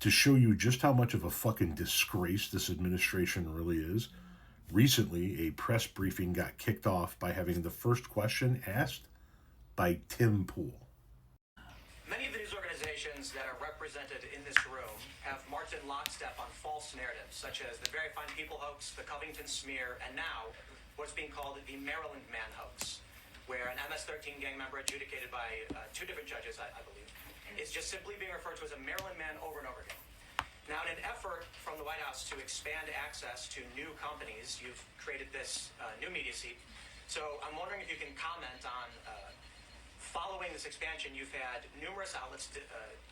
To show you just how much of a fucking disgrace this administration really is, recently a press briefing got kicked off by having the first question asked by Tim Pool. Many of the news organizations that are represented in this room have marched in lockstep on false narratives, such as the Very Fine People hoax, the Covington smear, and now what's being called the Maryland Man hoax, where an MS-13 gang member adjudicated by two different judges, I believe, is just simply being referred to as a Maryland Man over and over again. Now, in an effort from the White House to expand access to new companies, you've created this new media seat. So I'm wondering if you can comment on, following this expansion, you've had numerous outlets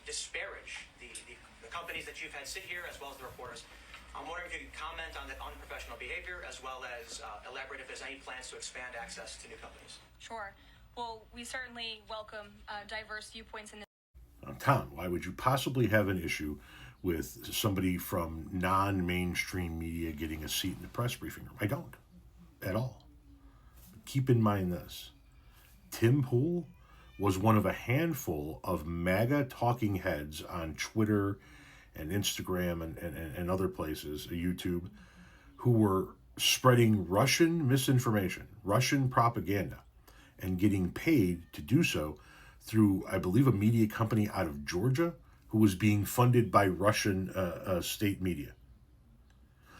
disparage the companies that you've had sit here, as well as the reporters. I'm wondering if you can comment on that unprofessional behavior, as well as elaborate if there's any plans to expand access to new companies. Sure. Well, we certainly welcome diverse viewpoints in this. Tom, why would you possibly have an issue with somebody from non-mainstream media getting a seat in the press briefing room? I don't, at all. Keep in mind this. Tim Pool was one of a handful of MAGA talking heads on Twitter and Instagram and other places, YouTube, who were spreading Russian misinformation, Russian propaganda, and getting paid to do so through, I believe, a media company out of Georgia who was being funded by Russian state media.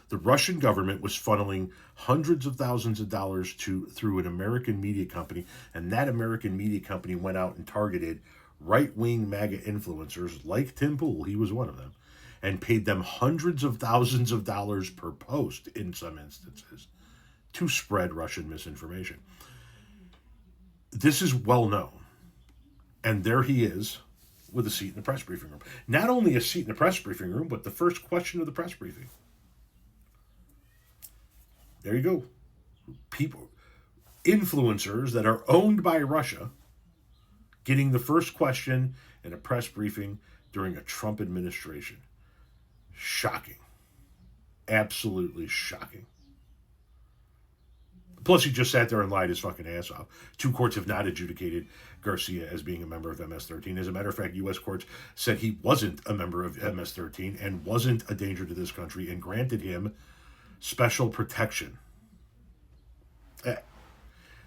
The Russian government was funneling hundreds of thousands of dollars through an American media company, and that American media company went out and targeted right-wing MAGA influencers like Tim Pool, he was one of them, and paid them hundreds of thousands of dollars per post in some instances to spread Russian misinformation. This is well known. And there he is with a seat in the press briefing room. Not only a seat in the press briefing room, but the first question of the press briefing. There you go. People, influencers that are owned by Russia, getting the first question in a press briefing during a Trump administration. Shocking. Absolutely shocking. Plus, he just sat there and lied his fucking ass off. Two courts have not adjudicated Garcia as being a member of MS-13. As a matter of fact, U.S. courts said he wasn't a member of MS-13 and wasn't a danger to this country and granted him special protection.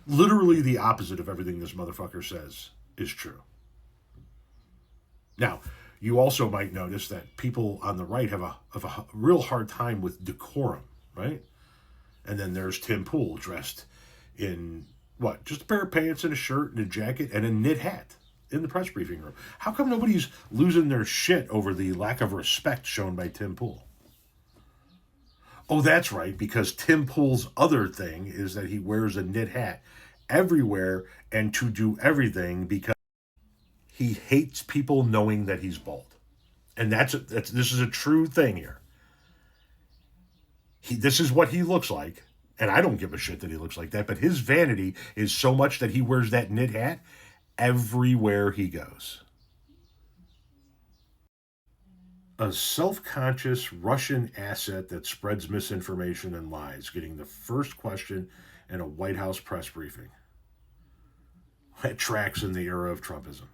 Literally the opposite of everything this motherfucker says is true. Now, you also might notice that people on the right have a real hard time with decorum, right? And then there's Tim Pool dressed in, just a pair of pants and a shirt and a jacket and a knit hat in the press briefing room. How come nobody's losing their shit over the lack of respect shown by Tim Pool? Oh, that's right, because Tim Pool's other thing is that he wears a knit hat everywhere and to do everything because he hates people knowing that he's bald. And this is a true thing here. This is what he looks like, and I don't give a shit that he looks like that, but his vanity is so much that he wears that knit hat everywhere he goes. A self-conscious Russian asset that spreads misinformation and lies, getting the first question in a White House press briefing. That tracks in the era of Trumpism.